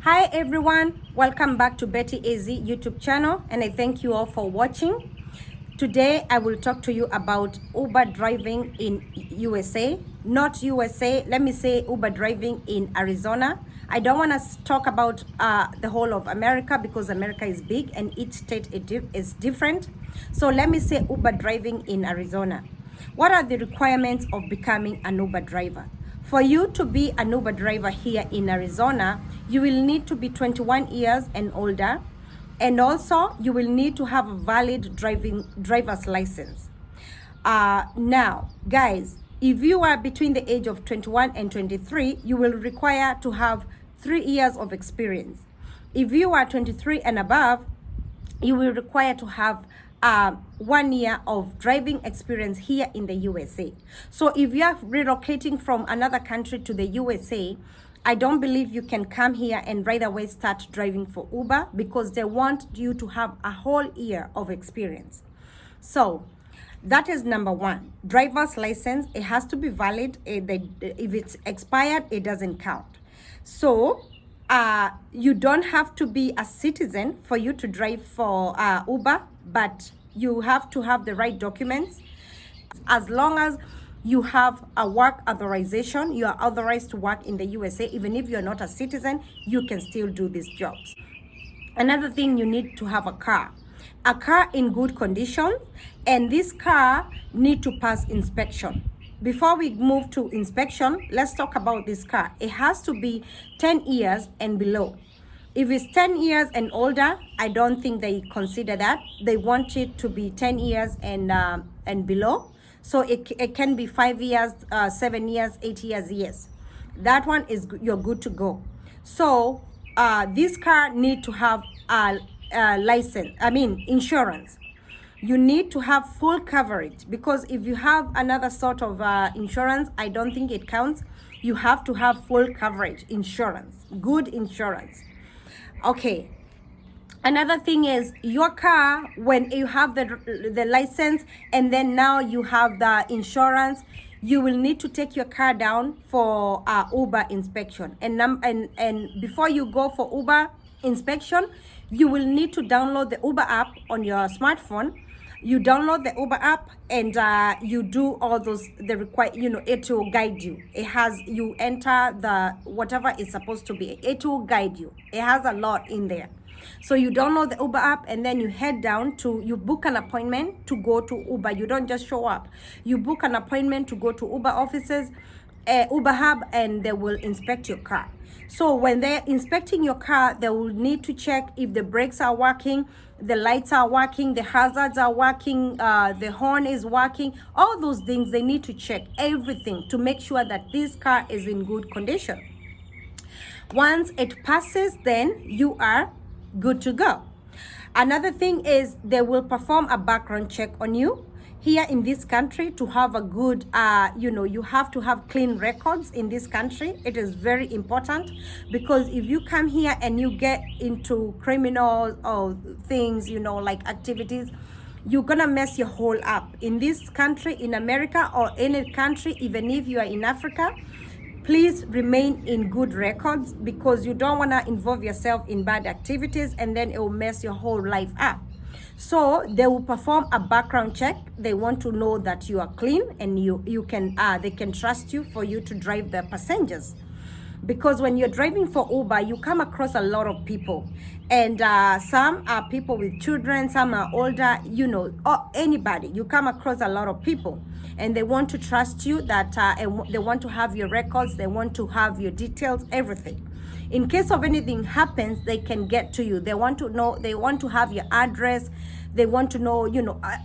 Hi everyone, welcome back to Betty AZ YouTube channel, and I thank you all for watching. Today I will talk to you about Uber driving in USA, not USA, let me say Uber driving in Arizona. I don't want to talk about the whole of America because America is big and each state is different. So let me say Uber driving in Arizona. What are the requirements of becoming an Uber driver? For you to be an Uber driver here in Arizona, you will need to be 21 years and older, and also you will need to have a valid driver's license. Now, guys, if you are between the age of 21 and 23, you will require to have 3 years of experience. If you are 23 and above, you will require to have 1 year of driving experience here in the USA. So if you are relocating from another country to the USA, I don't believe you can come here and right away start driving for Uber because they want you to have a whole year of experience. So that is number one. Driver's license, it has to be valid. If it's expired, it doesn't count. So you don't have to be a citizen for you to drive for Uber, but you have to have the right documents. As long as you have a work authorization, you are authorized to work in the USA. Even if you're not a citizen, you can still do these jobs. Another thing, you need to have a car in good condition, and this car need to pass inspection. Before we move to inspection, let's talk about this car. It has to be 10 years and below. If it's 10 years and older, I don't think they consider that. They want it to be 10 years and below. So it can be 5 years, 7 years, 8 years, yes. That one is, you're good to go. So this car need to have insurance. You need to have full coverage, because if you have another sort of insurance, I don't think it counts. You have to have full coverage insurance, good insurance. Okay. Another thing is your car, when you have the license and then now you have the insurance, you will need to take your car down for Uber inspection. And before you go for Uber inspection, you will need to download the Uber app on your smartphone. You download the Uber app and you do all those, it will guide you. It has, you enter the whatever is supposed to be, it will guide you. It has a lot in there. So you download the Uber app and then you head down to, you book an appointment to go to Uber. You don't just show up. You book an appointment to go to Uber offices, Uber hub, and they will inspect your car. So when they're inspecting your car, they will need to check if the brakes are working, the lights are working, the hazards are working, the horn is working. All those things, they need to check everything to make sure that this car is in good condition. Once it passes, then you are good to go. Another thing is they will perform a background check on you. Here in this country, to have a good, you have to have clean records in this country. It is very important, because if you come here and you get into criminal or things, like activities, you're gonna mess your whole up. In this country, in America, or any country, even if you are in Africa, please remain in good records, because you don't want to involve yourself in bad activities and then it will mess your whole life up. So they will perform a background check. They want to know that you are clean and they can trust you for you to drive the passengers. Because when you're driving for Uber, you come across a lot of people, and some are people with children, some are older, or anybody. You come across a lot of people, and they want to trust you, that they want to have your records, they want to have your details, everything. In case of anything happens, they can get to you. They want to know, they want to have your address, they want to know,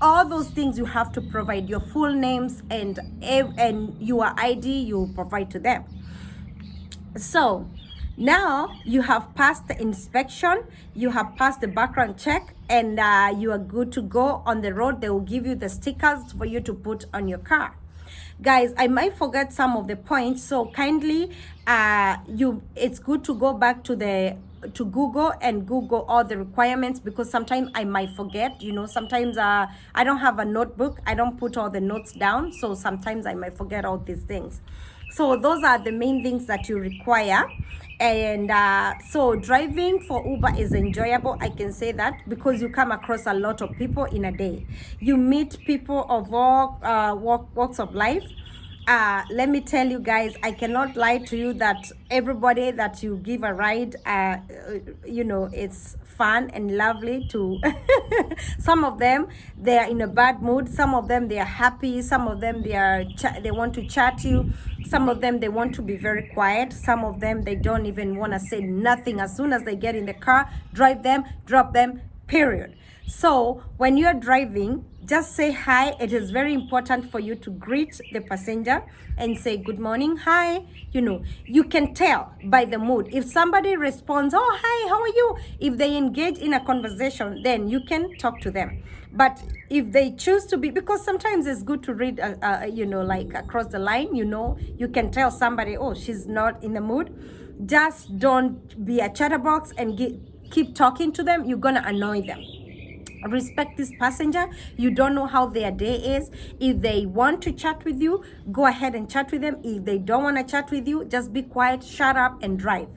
all those things you have to provide, your full names and your ID you provide to them. So now you have passed the inspection, you have passed the background check, and you are good to go on the road. They will give you the stickers for you to put on your car. Guys, I might forget some of the points, so kindly it's good to go back to Google and Google all the requirements, because sometimes I might forget. Sometimes I don't have a notebook, I don't put all the notes down, so sometimes I might forget all these things. So those are the main things that you require. And so driving for Uber is enjoyable, I can say that, because you come across a lot of people in a day. You meet people of all walks of life. Let me tell you guys, I cannot lie to you that everybody that you give a ride, it's fun and lovely to some of them they are in a bad mood, some of them they are happy, some of them they want to chat you, some of them they want to be very quiet, some of them they don't even want to say nothing. As soon as they get in the car, drive them, drop them, period. So when you're driving, just say hi. It is very important for you to greet the passenger and say good morning, hi. You can tell by the mood. If somebody responds, oh, hi, how are you? If they engage in a conversation, then you can talk to them. But if they choose to be, because sometimes it's good to read, like across the line, you can tell somebody, oh, she's not in the mood. Just don't be a chatterbox and keep talking to them. You're going to annoy them. Respect this passenger. You don't know how their day is. If they want to chat with you, go ahead and chat with them. If they don't want to chat with you, just be quiet, shut up, and drive.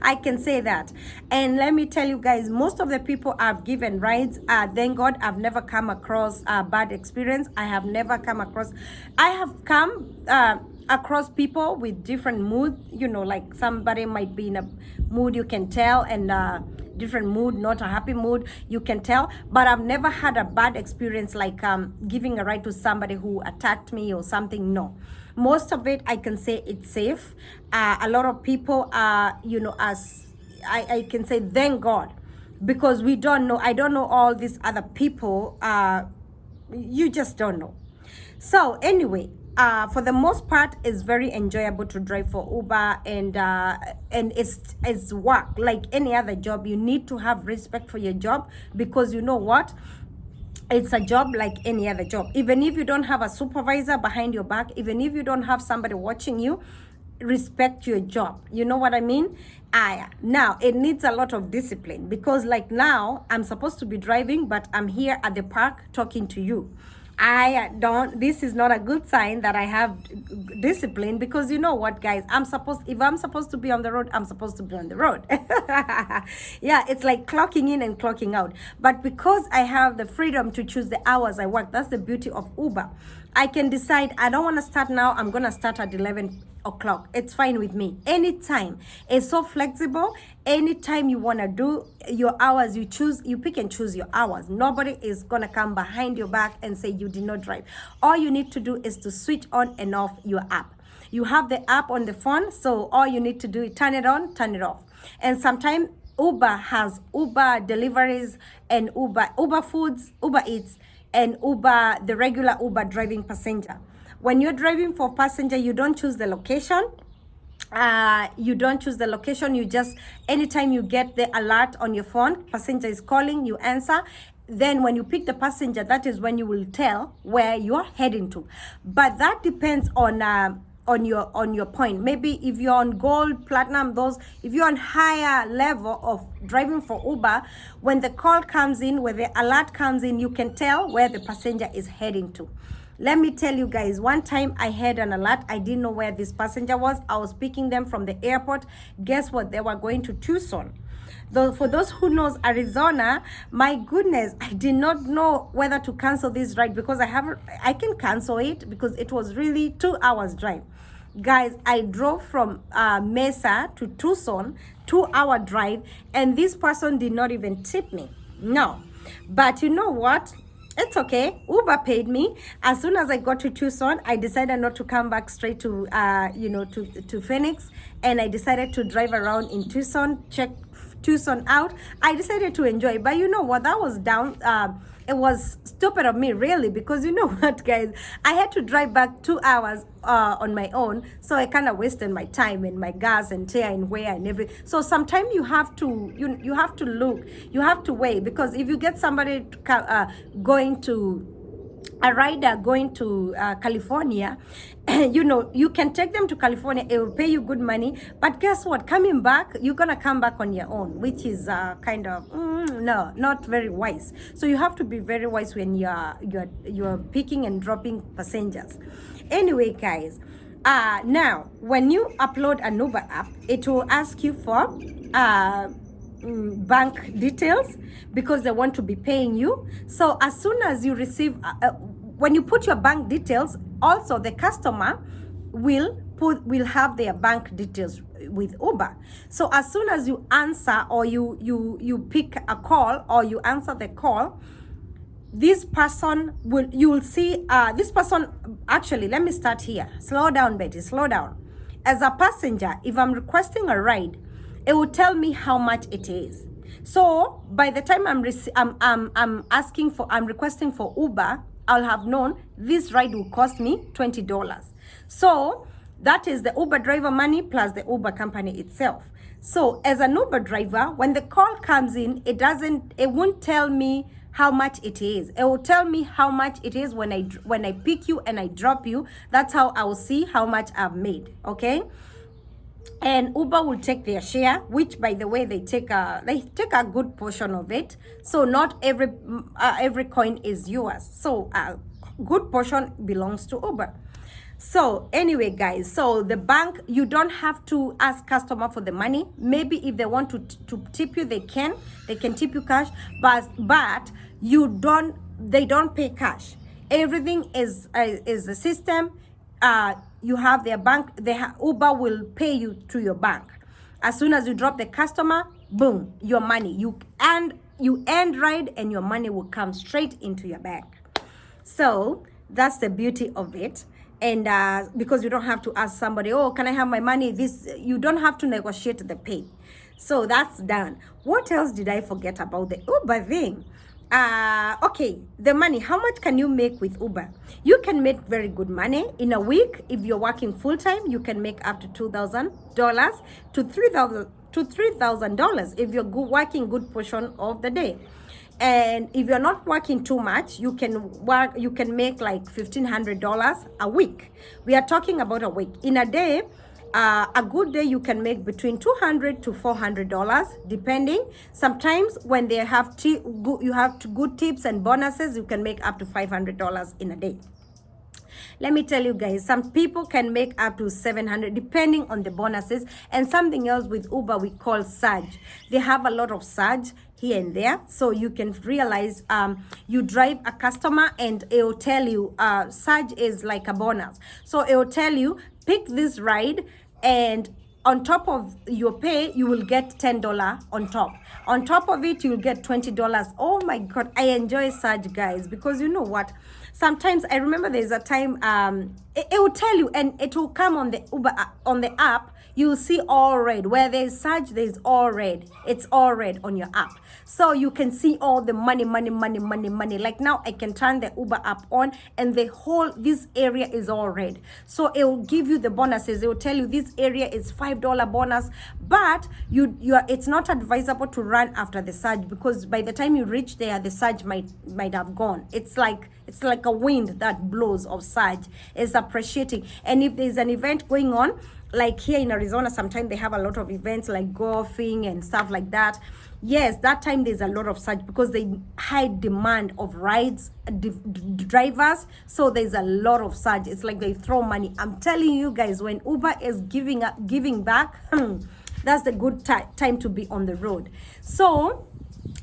I can say that. And let me tell you guys, most of the people I've given rides, thank God I've never come across a bad experience. I have come across people with different moods. Like somebody might be in a mood, you can tell, and different mood, not a happy mood, you can tell. But I've never had a bad experience, like giving a ride to somebody who attacked me or something. No, most of it I can say it's safe. A lot of people are, as I can say, thank God, because we don't know. I don't know all these other people. You just don't know. So anyway, for the most part, it's very enjoyable to drive for Uber, and it's work like any other job. You need to have respect for your job, because you know what? It's a job like any other job. Even if you don't have a supervisor behind your back, even if you don't have somebody watching you, respect your job. You know what I mean? Now it needs a lot of discipline, because like now I'm supposed to be driving, but I'm here at the park talking to you. This is not a good sign that I have discipline, because you know what, guys, if I'm supposed to be on the road, I'm supposed to be on the road. Yeah, it's like clocking in and clocking out. But because I have the freedom to choose the hours I work, that's the beauty of Uber. I can decide I don't want to start now, I'm going to start at 11 o'clock. It's fine with me. Anytime. It's so flexible. Anytime you want to do your hours, you pick and choose your hours. Nobody is going to come behind your back and say you did not drive. All you need to do is to switch on and off your app. You have the app on the phone, so all you need to do is turn it on, turn it off. And sometimes Uber has Uber deliveries and Uber Foods, Uber Eats, and Uber, the regular Uber driving passenger. When you're driving for passenger, you don't choose the location. You just, anytime you get the alert on your phone, passenger is calling, you answer. Then when you pick the passenger, that is when you will tell where you're heading to. But that depends on your point. Maybe if you're on gold, platinum, if you're on higher level of driving for Uber, when the call comes in, when the alert comes in, you can tell where the passenger is heading to. Let me tell you guys, one time I had an alert. I didn't know where this passenger was. I was picking them from the airport. Guess what? They were going to Tucson. For those who knows Arizona, my goodness, I did not know whether to cancel this ride, because I can cancel it because it was really 2 hours drive. Guys, I drove from Mesa to Tucson, 2-hour drive, and this person did not even tip me. No. But you know what? It's okay. Uber paid me. As soon as I got to Tucson, I decided not to come back straight to to Phoenix, and I decided to drive around in Tucson, check Tucson out. I decided to enjoy, but you know what? That was down. It was stupid of me, really, because you know what, guys, I had to drive back 2 hours on my own, so I kind of wasted my time and my gas and tear and wear and everything. So sometimes you have to you have to look, you have to weigh, because if you get somebody going to a rider going to California, you can take them to California, it will pay you good money, but guess what, coming back, you're gonna come back on your own, which is kind of no, not very wise. So you have to be very wise when you're picking and dropping passengers. Anyway, guys, Now, when you upload an Uber app, it will ask you for bank details because they want to be paying you. So as soon as you receive, when you put your bank details, also the customer will have their bank details with Uber. So as soon as you answer or you pick a call or you answer the call, this person you will see this person. Actually, let me start here. Slow down, Betty, slow down. As a passenger, if I'm requesting a ride, it will tell me how much it is. So by the time I'm requesting for Uber, I'll have known this ride will cost me $20. So that is the Uber driver money plus the Uber company itself. So as an Uber driver, when the call comes in, it won't tell me how much it is. It will tell me how much it is when I pick you and I drop you. That's how I will see how much I've made. Okay. And Uber will take their share, which, by the way, they take a good portion of it. So not every coin is yours. So a good portion belongs to Uber. So anyway, guys, so the bank, you don't have to ask customer for the money. Maybe if they want to tip you, they can tip you cash, but they don't pay cash. Everything is the system. You have their bank, Uber will pay you to your bank. As soon as you drop the customer, boom, your money. You end ride and your money will come straight into your bank. So that's the beauty of it. And because you don't have to ask somebody, oh, can I have my money? You don't have to negotiate the pay. So that's done. What else did I forget about the Uber thing? Okay, the money. How much can you make with Uber? You can make very good money in a week. If you're working full time, you can make up to $2,000 to $3,000 if you're working good portion of the day. And if you're not working too much, you can make like $1,500 a week. We are talking about a week. In a day, a good day you can make between $200 to $400, depending. Sometimes when they have you have good tips and bonuses, you can make up to $500 in a day. Let me tell you guys, some people can make up to $700 depending on the bonuses. And something else with Uber we call surge. They have a lot of surge here and there, so you can realize you drive a customer and it will tell you surge is like a bonus. So it will tell you, pick this ride, and on top of your pay, you will get $10 on top. On top of it, you'll get $20. Oh my God, I enjoy surge, guys, because you know what? Sometimes I remember there's a time it will tell you, and it will come on the Uber on the app. You'll see all red. Where there's surge, there's all red. It's all red on your app. So you can see all the money. Like now I can turn the Uber app on and this area is all red. So it will give you the bonuses. It will tell you this area is $5 bonus, but it's not advisable to run after the surge, because by the time you reach there, the surge might have gone. It's like a wind that blows of surge. It's appreciating. And if there's an event going on, like here in Arizona, sometimes they have a lot of events like golfing and stuff like that. Yes, that time there's a lot of surge because they high demand of rides, drivers. So there's a lot of surge. It's like they throw money. I'm telling you guys, when Uber is giving back, that's the good time to be on the road. So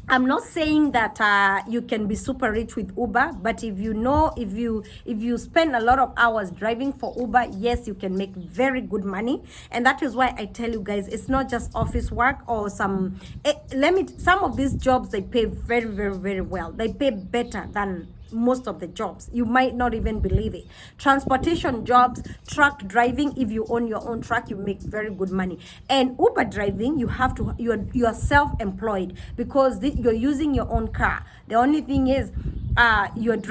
I'm not saying that you can be super rich with Uber, but if you spend a lot of hours driving for Uber, yes, you can make very good money. And that is why I tell you guys, it's not just office work or some of these jobs, they pay very, very, very well. They pay better than most of the jobs. You might not even believe it. Transportation jobs, truck driving, if you own your own truck, you make very good money. And Uber driving, you are self-employed because you're using your own car. The only thing is you're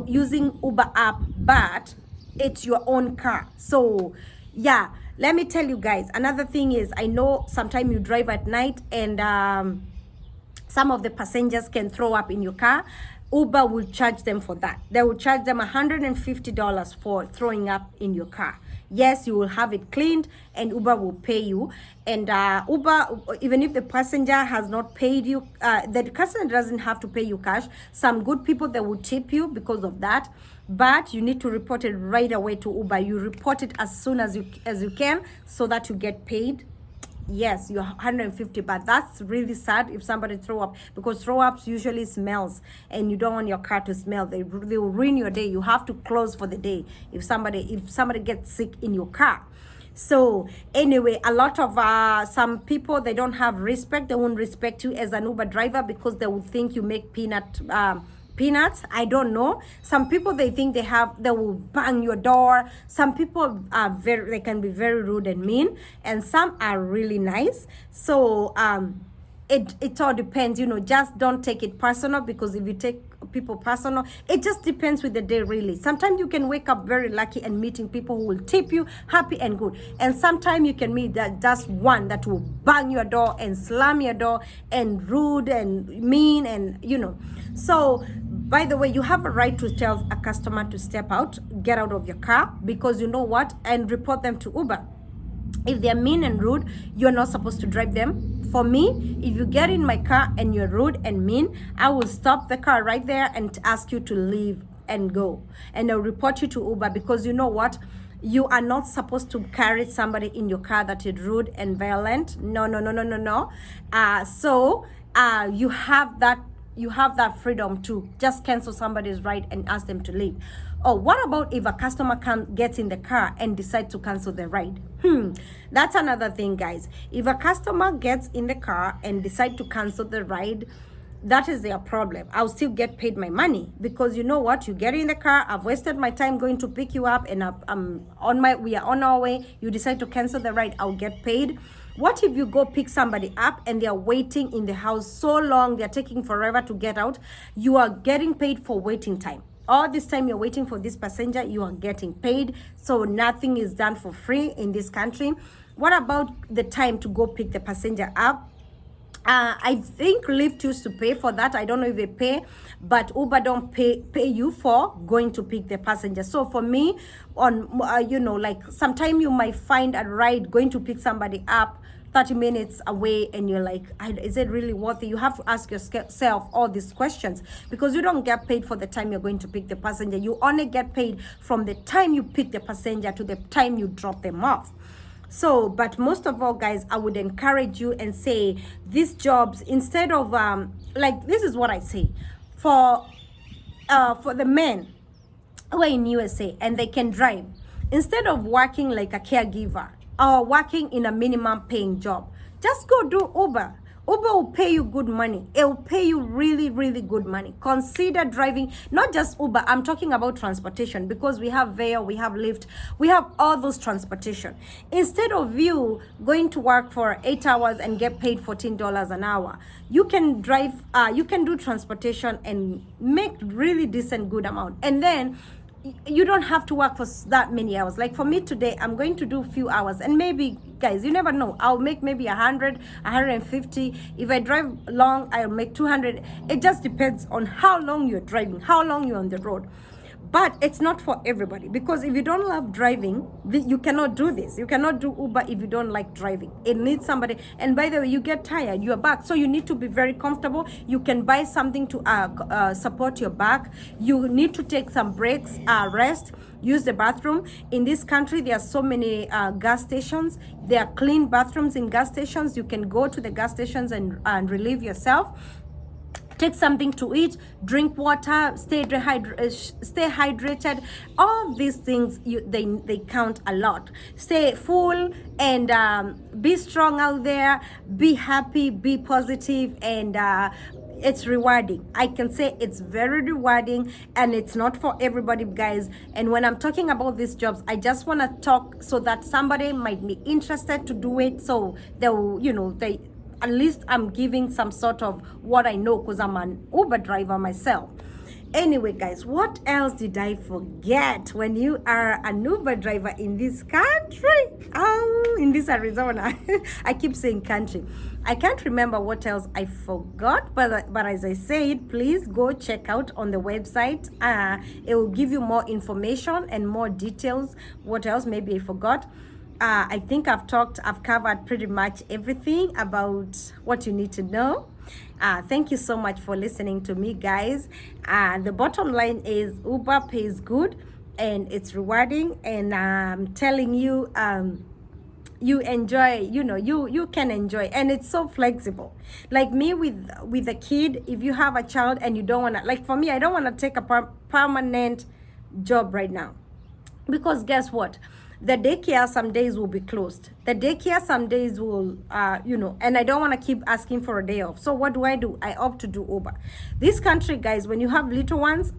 using Uber app, but it's your own car. So yeah, let me tell you guys, another thing is, I know sometimes you drive at night and some of the passengers can throw up in your car. Uber will charge them for that. They will charge them $150 for throwing up in your car. Yes, you will have it cleaned and Uber will pay you. And Uber, even if the passenger has not paid you, the customer doesn't have to pay you cash. Some good people, they will tip you because of that. but you need to report it right away to Uber. You report it as soon as you can, so that you get paid. Yes, you're 150, but that's really sad if somebody throw up, because throw ups usually smells, and you don't want your car to smell. They will ruin your day. You have to close for the day if somebody gets sick in your car. So anyway, a lot of some people, they don't have respect. They won't respect you as an Uber driver because they will think you make peanuts. I don't know. Some people, they think they will bang your door. Some people they can be very rude and mean, and some are really nice. So it all depends, just don't take it personal, because if you take people personal, it just depends with the day, really. Sometimes you can wake up very lucky and meeting people who will tip you happy and good, and sometimes you can meet just one that will bang your door and slam your door and rude and mean, and so by the way, you have a right to tell a customer to step out, get out of your car, because you know what, and report them to Uber. If they're mean and rude, you're not supposed to drive them. For me, if you get in my car and you're rude and mean, I will stop the car right there and ask you to leave and go. And I'll report you to Uber, because you know what? You are not supposed to carry somebody in your car that is rude and violent. No. So you have that freedom to just cancel somebody's ride and ask them to leave. Oh, what about if a customer gets in the car and decides to cancel the ride? That's another thing, guys. If a customer gets in the car and decide to cancel the ride, that is their problem. I'll still get paid my money, because you know what? You get in the car, I've wasted my time going to pick you up, and we are on our way. You decide to cancel the ride, I'll get paid. What if you go pick somebody up and they're waiting in the house so long, they're taking forever to get out? You are getting paid for waiting time. All this time you're waiting for this passenger, you are getting paid. So nothing is done for free in this country. What about the time to go pick the passenger up? I think Lyft used to pay for that. I don't know if they pay, but Uber don't pay you for going to pick the passenger. So for me, like sometime you might find a ride going to pick somebody up 30 minutes away, and you're like, is it really worth it? You have to ask yourself all these questions, because you don't get paid for the time you're going to pick the passenger. You only get paid from the time you pick the passenger to the time you drop them off. So, but most of all, guys, I would encourage you and say these jobs, instead of like, this is what I say, for the men who are in USA and they can drive, instead of working like a caregiver or working in a minimum paying job, just go do Uber. Uber will pay you good money. It will pay you really, really good money. Consider driving, not just Uber. I'm talking about transportation, because we have Veil, we have Lyft, we have all those transportation. Instead of you going to work for 8 hours and get paid $14 an hour, you can drive, you can do transportation and make really decent, good amount. And then you don't have to work for that many hours. Like for me today, I'm going to do a few hours, and maybe, guys, you never know, I'll make maybe 100, 150. If I drive long, I'll make 200. It just depends on how long you're driving, how long you're on the road. But it's not for everybody, because if you don't love driving, you cannot do this. You cannot do Uber if you don't like driving. It needs somebody. And by the way, you get tired, you're back. So you need to be very comfortable. You can buy something to support your back. You need to take some breaks, rest, use the bathroom. In this country, there are so many gas stations. There are clean bathrooms in gas stations. You can go to the gas stations and relieve yourself. Take something to eat, drink water, stay hydrated. All these things, they count a lot. Stay full and be strong out there. Be happy, be positive, and it's rewarding. I can say it's very rewarding, and it's not for everybody, guys. And when I'm talking about these jobs, I just want to talk so that somebody might be interested to do it, so they'll, at least I'm giving some sort of what I know, because I'm an Uber driver myself. Anyway, guys, what else did I forget when you are an Uber driver in this country? In this Arizona. I keep saying country. I can't remember what else I forgot, but as I said, please go check out on the website. It will give you more information and more details. What else maybe I forgot? I think I've covered pretty much everything about what you need to know. Thank you so much for listening to me, guys. The bottom line is Uber pays good and it's rewarding, and I'm telling you, you enjoy, you can enjoy, and it's so flexible. Like me with a kid, if you have a child and you don't want to, like for me, I don't want to take a permanent job right now, because guess what, the daycare some days will be closed, the daycare some days will and I don't want to keep asking for a day off. So what do? I opt to do Uber. This country, guys, when you have little ones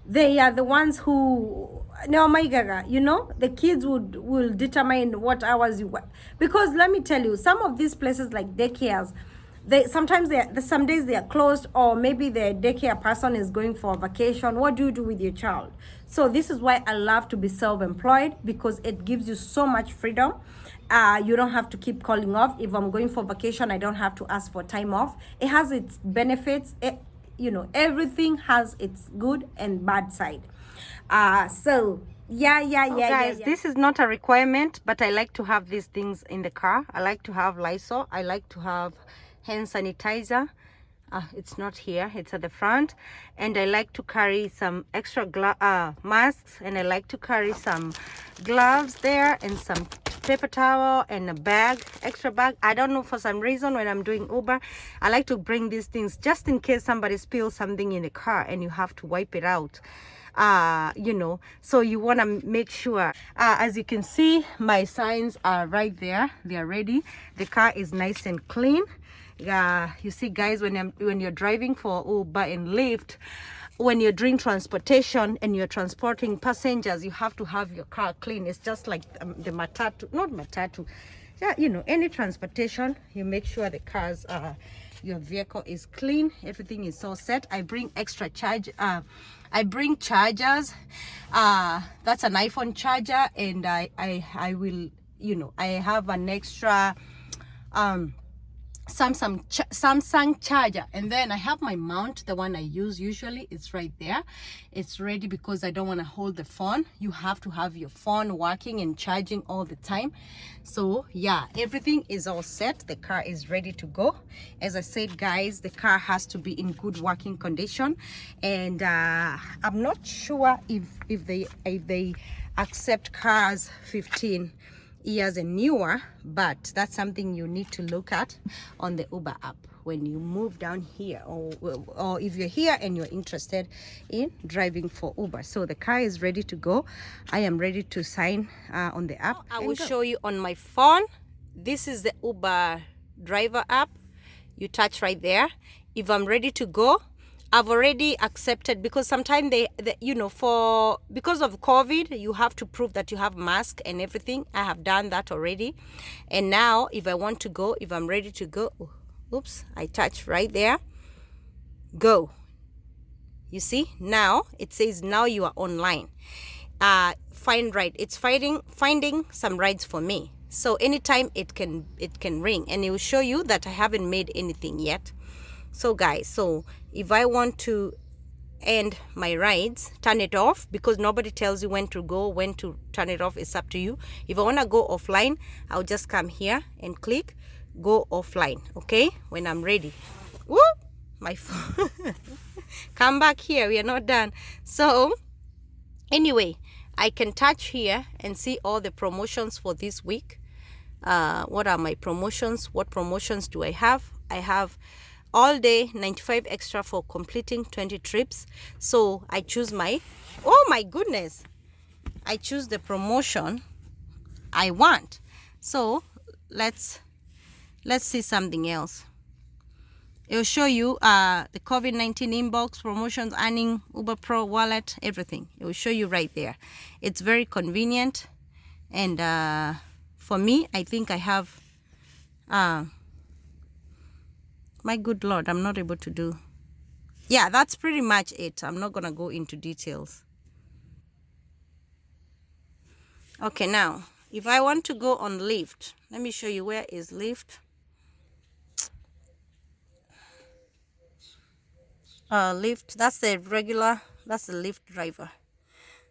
they are the ones who, no, my gaga, the kids will determine what hours you work. Because let me tell you, some of these places like daycares, sometimes some days they are closed, or maybe the daycare person is going for a vacation. What do you do with your child? So this is why I love to be self-employed, because it gives you so much freedom. You don't have to keep calling off. If I'm going for vacation, I don't have to ask for time off. It has its benefits. Everything has its good and bad side. So guys, this is not a requirement, but I like to have these things in the car. I like to have Lysol. I like to have hand sanitizer. It's not here, it's at the front. And I like to carry some extra masks, and I like to carry some gloves there, and some paper towel, and a bag, extra bag. I don't know, for some reason when I'm doing Uber, I like to bring these things just in case somebody spills something in the car and you have to wipe it out. So you want to make sure, as you can see, my signs are right there, they are ready. The car is nice and clean. You see, guys, when you're driving for Uber and Lyft, when you're doing transportation and you're transporting passengers, you have to have your car clean. It's just like the matatu, not matatu, any transportation. You make sure the cars, your vehicle is clean, everything is all set. I bring extra charge. I bring chargers. That's an iPhone charger, and I will, I have an extra Samsung charger, and then I have my mount, the one I use usually. It's right there, it's ready, because I don't want to hold the phone. You have to have your phone working and charging all the time. So yeah, everything is all set. The car is ready to go. As I said, guys, the car has to be in good working condition, and I'm not sure if they accept cars 15 years and newer, but that's something you need to look at on the Uber app when you move down here, or if you're here and you're interested in driving for Uber. So the car is ready to go. I am ready to sign on the app. I will show you on my phone. This is the Uber driver app. You touch right there. If I'm ready to go, I've already accepted, because sometimes because of COVID, you have to prove that you have mask and everything. I have done that already. And now if I want to go, if I'm ready to go, oops, I touch right there, go. You see, now it says now you are online. Find ride. It's finding some rides for me. So anytime it can ring, and it will show you that I haven't made anything yet. So guys, so if I want to end my rides, turn it off, because nobody tells you when to go, when to turn it off. It's up to you. If I want to go offline, I'll just come here and click go offline. Okay, when I'm ready. Woo! My phone. Come back here, we are not done. So anyway, I can touch here and see all the promotions for this week. What are my promotions? What promotions do I have? I have all day 95 extra for completing 20 trips. So I choose oh my goodness, I choose the promotion I want. So let's see something else. It will show you the COVID-19 inbox, promotions, earning, Uber Pro, wallet, everything. It will show you right there. It's very convenient, and for me, I think I have my good Lord, I'm not able to do. Yeah, that's pretty much it. I'm not going to go into details. Okay, now, if I want to go on Lyft, let me show you where is Lyft. Lyft, that's the Lyft driver.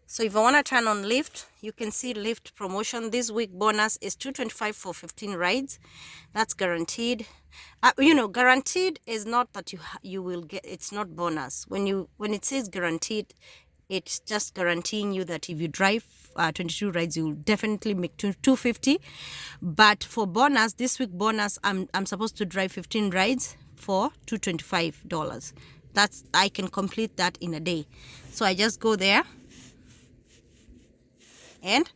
So if I want to turn on Lyft, you can see Lyft promotion. This week bonus is $225 for 15 rides. That's guaranteed. Guaranteed is not that you will get. It's not bonus. When it says guaranteed, it's just guaranteeing you that if you drive 22 rides, you'll definitely make 250. But for bonus, this week bonus, I'm supposed to drive 15 rides for $225. I can complete that in a day. So I just go there and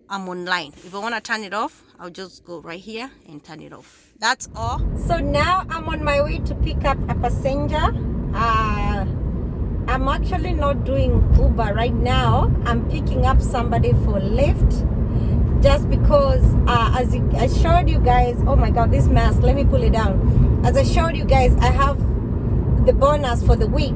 I'm online. If I want to turn it off, I'll just go right here and turn it off. That's all. So now I'm on my way to pick up a passenger. I'm actually not doing Uber right now. I'm picking up somebody for Lyft. Just because, as I showed you guys, oh my God, this mask, let me pull it down. As I showed you guys, I have the bonus for the week.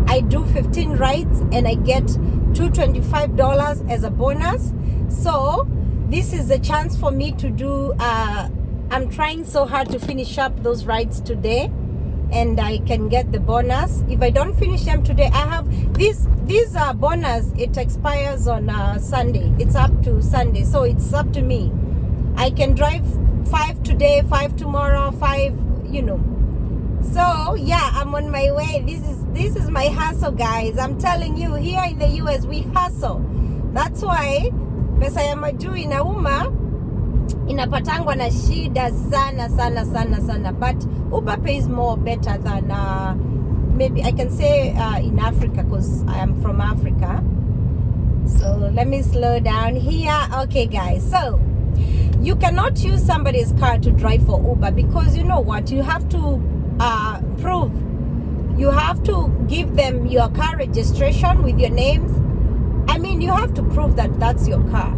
I do 15 rides and I get $225 as a bonus. So this is a chance for me to do, I'm trying so hard to finish up those rides today and I can get the bonus. If I don't finish them today, I have these bonus, it expires on Sunday. It's up to Sunday, so it's up to me. I can drive 5 today, 5 tomorrow, 5, So yeah, I'm on my way. This is my hustle, guys. I'm telling you, here in the US we hustle. That's why pesa ya majuu inauma, inapatangwa na shida sana. But Uber pays more better than maybe I can say in Africa, because I am from Africa. So let me slow down here. Okay guys, so you cannot use somebody's car to drive for Uber, because you know what, you have to prove, you have to give them your car registration with your names. I mean, you have to prove that that's your car.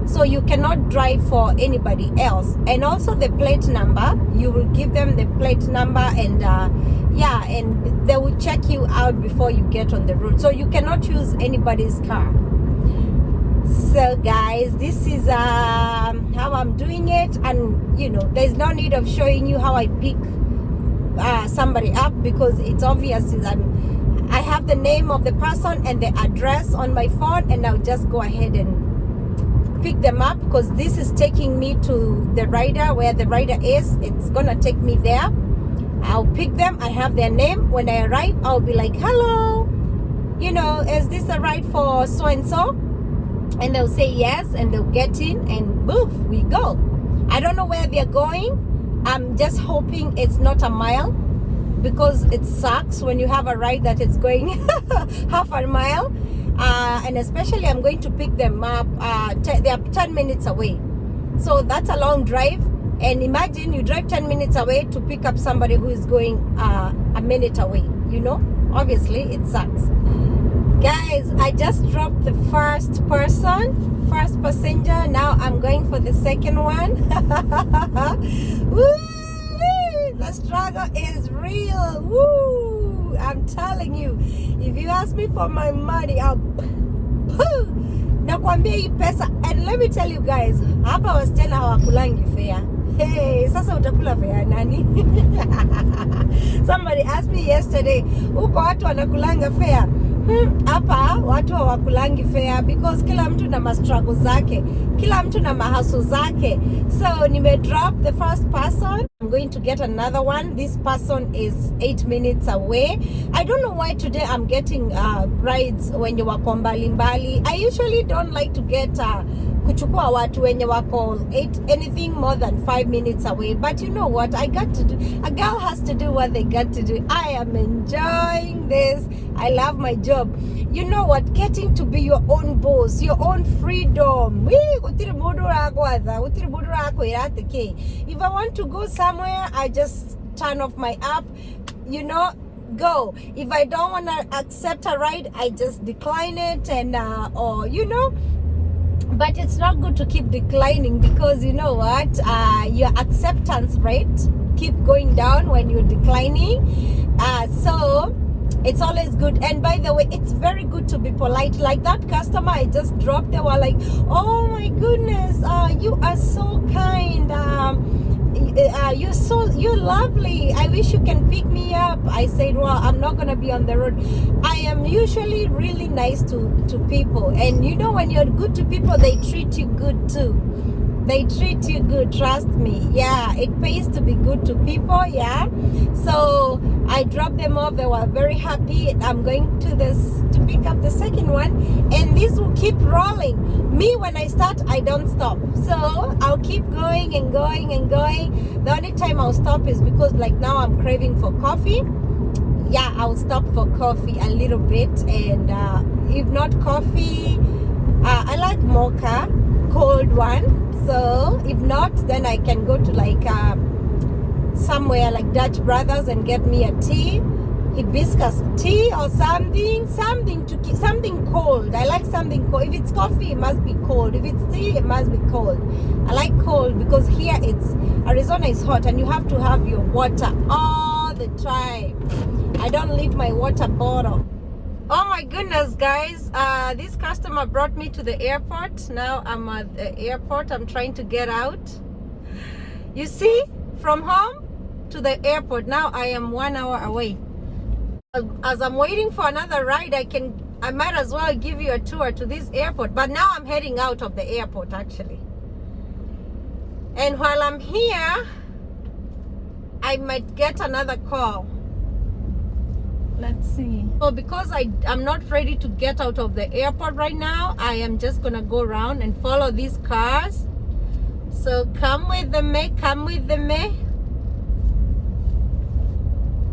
So you cannot drive for anybody else. And also the plate number, you will give them the plate number, and and they will check you out before you get on the road. So you cannot use anybody's car. So guys, this is how I'm doing it, and there's no need of showing you how I pick somebody up, because it's obvious. I have the name of the person and the address on my phone, and I'll just go ahead and pick them up, because this is taking me to the rider, where the rider is. It's gonna take me there. I'll pick them. I have their name. When I arrive, I'll be like, hello, is this a ride for so and so? And they'll say yes, and they'll get in, and boof, we go. I don't know where they're going. I'm just hoping it's not a mile, because it sucks when you have a ride that is going half a mile. And especially I'm going to pick them up, they are 10 minutes away. So that's a long drive. And imagine you drive 10 minutes away to pick up somebody who is going a minute away, Obviously, it sucks. Guys, I just dropped the first passenger. Now I'm going for the second one. Woo! The struggle is real. Woo! I'm telling you, if you ask me for my money, I'll nakwambia hii pesa. And let me tell you guys, hapa wasichana hawakulangi fare. Hey, sasa utakula fare nani? Somebody asked me yesterday, uko watu wanakulanga fare? Hapa watu hawakulangi fare, because kila mtu na ma-struggle zake, kila mtu na mahaso zake. So nime drop the first person. I'm going to get another one. This person is 8 minutes away. I don't know why today I'm getting rides when you wako mbali. I usually don't like to get kuchukua watu wenye wako anything more than 5 minutes away. But you know what? I got to do. A girl has to do what they got to do. I am enjoying this. I love my job. You know what? Getting to be your own boss, your own freedom. If I want to go somewhere, I just turn off my app, go. If I don't want to accept a ride, I just decline it, and but it's not good to keep declining, because you know what, your acceptance rate keep going down when you're declining. So it's always good. And by the way, it's very good to be polite. Like that customer I just dropped, they were like, oh my goodness, you are so kind, you're lovely, I wish you can pick me up. I said, well, I'm not gonna be on the road. I am usually really nice to people, and when you're good to people, they treat you good too. They treat you good, trust me. Yeah, it pays to be good to people. Yeah, so I dropped them off. They were very happy. I'm going to pick up the second one, and this will keep rolling. Me, when I start, I don't stop, so I'll keep going and going and going. The only time I'll stop is because like now I'm craving for coffee. Yeah, I'll stop for coffee a little bit, and if not coffee, I like mocha, cold one. So if not, then I can go to like somewhere like Dutch Brothers and get me a tea, hibiscus tea or something cold. I like something cold. If it's coffee, it must be cold. If it's tea, it must be cold. I like cold because here Arizona is hot, and you have to have your water all the time. I don't leave my water bottle. Oh my goodness, guys, this customer brought me to the airport. Now I'm at the airport. I'm trying to get out. You see, from home to the airport, now I am 1 hour away. As I'm waiting for another ride, I might as well give you a tour to this airport. But now I'm heading out of the airport actually, and while I'm here I might get another call. Let's see. So because I'm not ready to get out of the airport right now, I am just gonna go around and follow these cars. So come with me, come with me.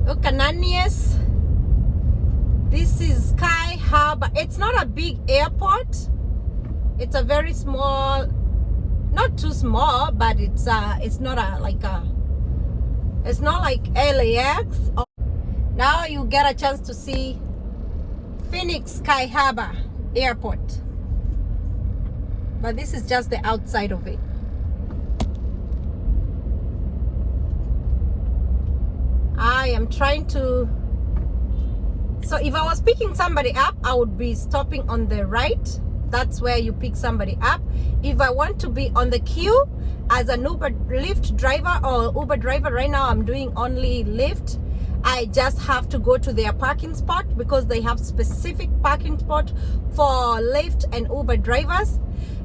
Cananius. This is Sky Harbor. It's not a big airport. It's a very small, not too small, but it's not it's not like LAX. Now you get a chance to see Phoenix Sky Harbor Airport. But this is just the outside of it. I am trying to... So if I was picking somebody up, I would be stopping on the right. That's where you pick somebody up. If I want to be on the queue as an Uber Lyft driver or Uber driver, right now I'm doing only Lyft. I just have to go to their parking spot because they have specific parking spot for Lyft and Uber drivers.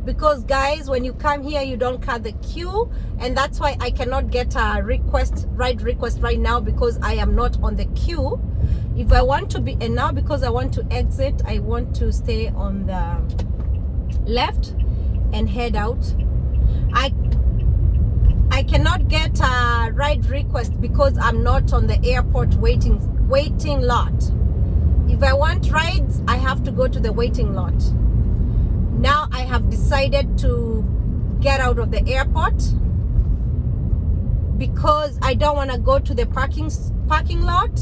Because guys, when you come here, you don't cut the queue, and that's why I cannot get a ride request right now because I am not on the queue. If I want to be, and now because I want to exit, I want to stay on the left and head out. I cannot get a ride request because I'm not on the airport waiting lot. If I want rides, I have to go to the waiting lot. Now I have decided to get out of the airport because I don't want to go to the parking lot.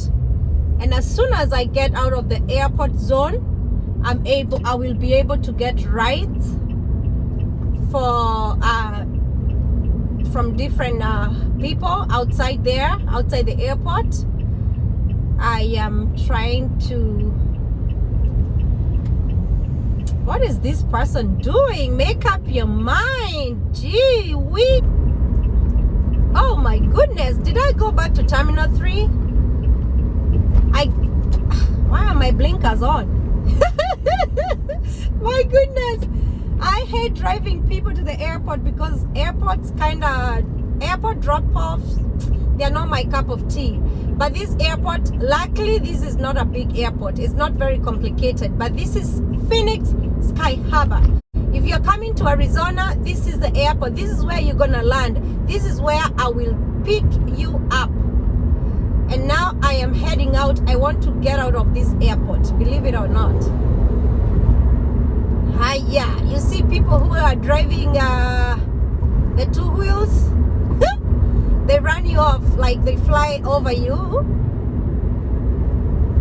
And as soon as I get out of the airport zone, I will be able to get rides for from different people outside the airport. I am trying to... What is this person doing? Make up your mind. Gee, oh my goodness, did I go back to Terminal 3? Why are my blinkers on? My goodness, I hate driving people to the airport because airport drop-offs, they're not my cup of tea. But this airport, luckily this is not a big airport. It's not very complicated, but this is Phoenix Sky Harbor. If you're coming to Arizona, this is the airport. This is where you're gonna land. This is where I will pick you up. And now I am heading out. I want to get out of this airport, believe it or not. Yeah, you see people who are driving the two wheels. They run you off, like they fly over you.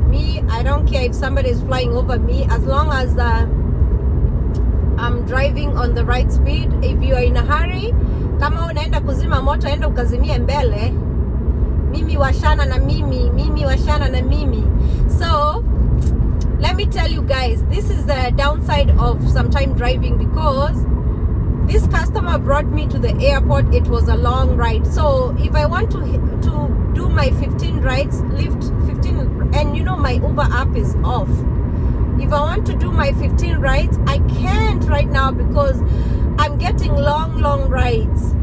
Me, I don't care if somebody is flying over me, as long as I'm driving on the right speed. If you are in a hurry, kama unaenda kuzima moto, enda ukazimie mbele. Mimi washana na mimi. So let me tell you guys, this is the downside of sometime driving, because this customer brought me to the airport. It was a long ride. So if I want to do my 15 rides, Lyft 15, and you know my Uber app is off. If I want to do my 15 rides, I can't right now because I'm getting long rides,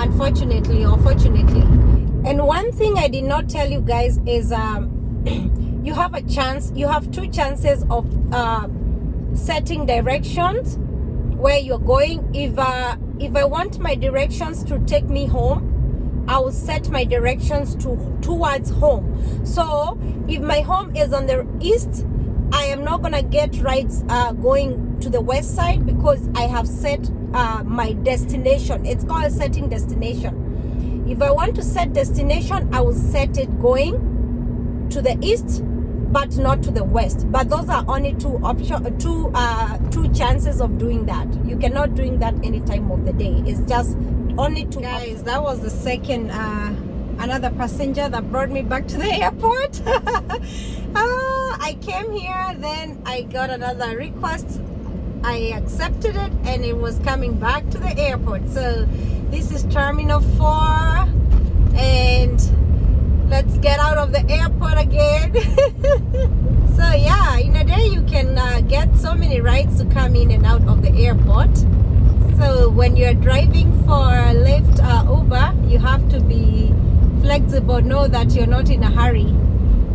unfortunately or fortunately. And one thing I did not tell you guys is you have a chance, you have two chances of setting directions where you're going. If I want my directions to take me home, I will set my directions towards home. So if my home is on the east, I am not gonna get rides going to the west side because I have set my destination. It's called setting destination. If I want to set destination, I will set it going to the east, but not to the west. But those are only two chances of doing that. You cannot doing that any time of the day. It's just only two. Guys, that was the second another passenger that brought me back to the airport. I came here, then I got another request. I accepted it, and it was coming back to the airport. So this is Terminal 4, and let's get out of the airport again. So yeah, in a day you can get so many rides to come in and out of the airport. So when you're driving for Lyft or Uber, you have to be flexible. Know that you're not in a hurry,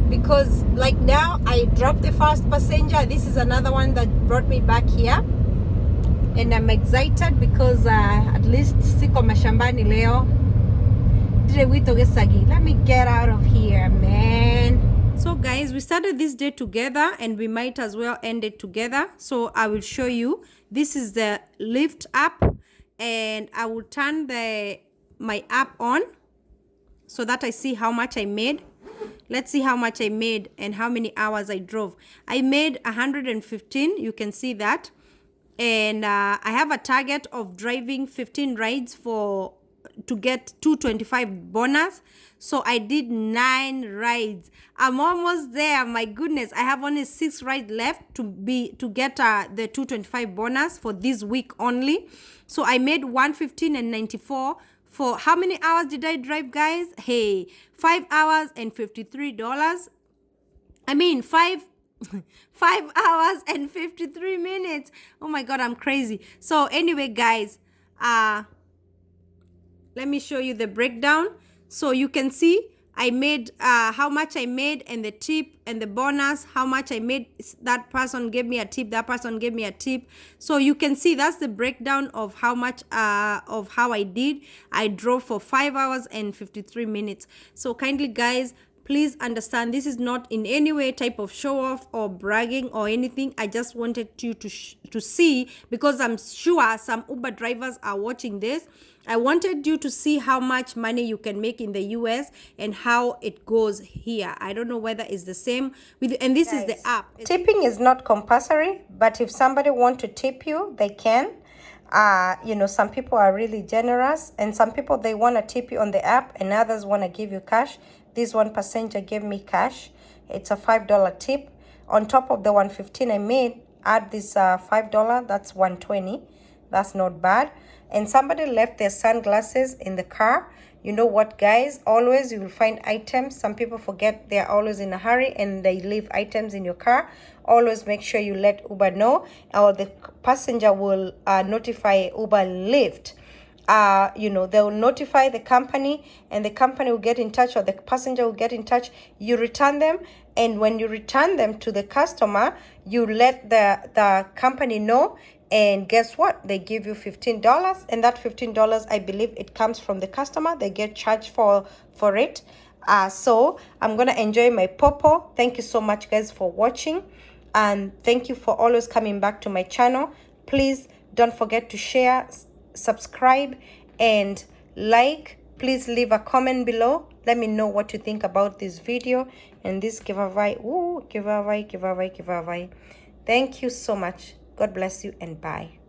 because like now I dropped the first passenger. This is another one that brought me back here, and I'm excited because at least siko mashambani leo. Let me get out of here, man. So guys, we started this day together and we might as well end it together. So I will show you. This is the Lyft app, and I will turn my app on so that I see how much I made. Let's see how much I made and how many hours I drove. I made 115, you can see that. And I have a target of driving 15 rides to get 225 bonus. So I did 9 rides. I'm almost there. My goodness, I have only 6 rides left to get the 225 bonus for this week only. So I made 115 and 94. For how many hours did I drive, guys? Hey, 5 hours and $53. I mean 5 hours and 53 minutes. Oh my god, I'm crazy. So anyway, guys, let me show you the breakdown. So you can see I made how much I made, and the tip and the bonus, how much I made. That person gave me a tip, that person gave me a tip. So you can see that's the breakdown of how much of how I did. I drove for 5 hours and 53 minutes. So kindly, guys, please understand, this is not in any way type of show off or bragging or anything. I just wanted you to see, because I'm sure some Uber drivers are watching this. I wanted you to see how much money you can make in the US and how it goes here. I don't know whether it's the same with, and this is the app. Tipping is not compulsory, but if somebody want to tip you, they can. You know, some people are really generous, and some people, they want to tip you on the app, and others want to give you cash. This one passenger gave me cash. It's a $5 tip. On top of the 115 I made, add this $5, that's 120. That's not bad. And somebody left their sunglasses in the car. You know what, guys? Always you will find items. Some people forget they're always in a hurry and they leave items in your car. Always make sure you let Uber know, or the passenger will notify Uber and Lyft. You know, they will notify the company, and the company will get in touch, or the passenger will get in touch. You return them, and when you return them to the customer, you let the company know, and guess what? They give you $15, and that $15, I believe it comes from the customer. They get charged for it. So I'm gonna enjoy my popo. Thank you so much, guys, for watching, and thank you for always coming back to my channel. Please don't forget to share, subscribe, and like. Please leave a comment below. Let me know what you think about this video and this giveaway. Giveaway. Thank you so much. God bless you, and bye.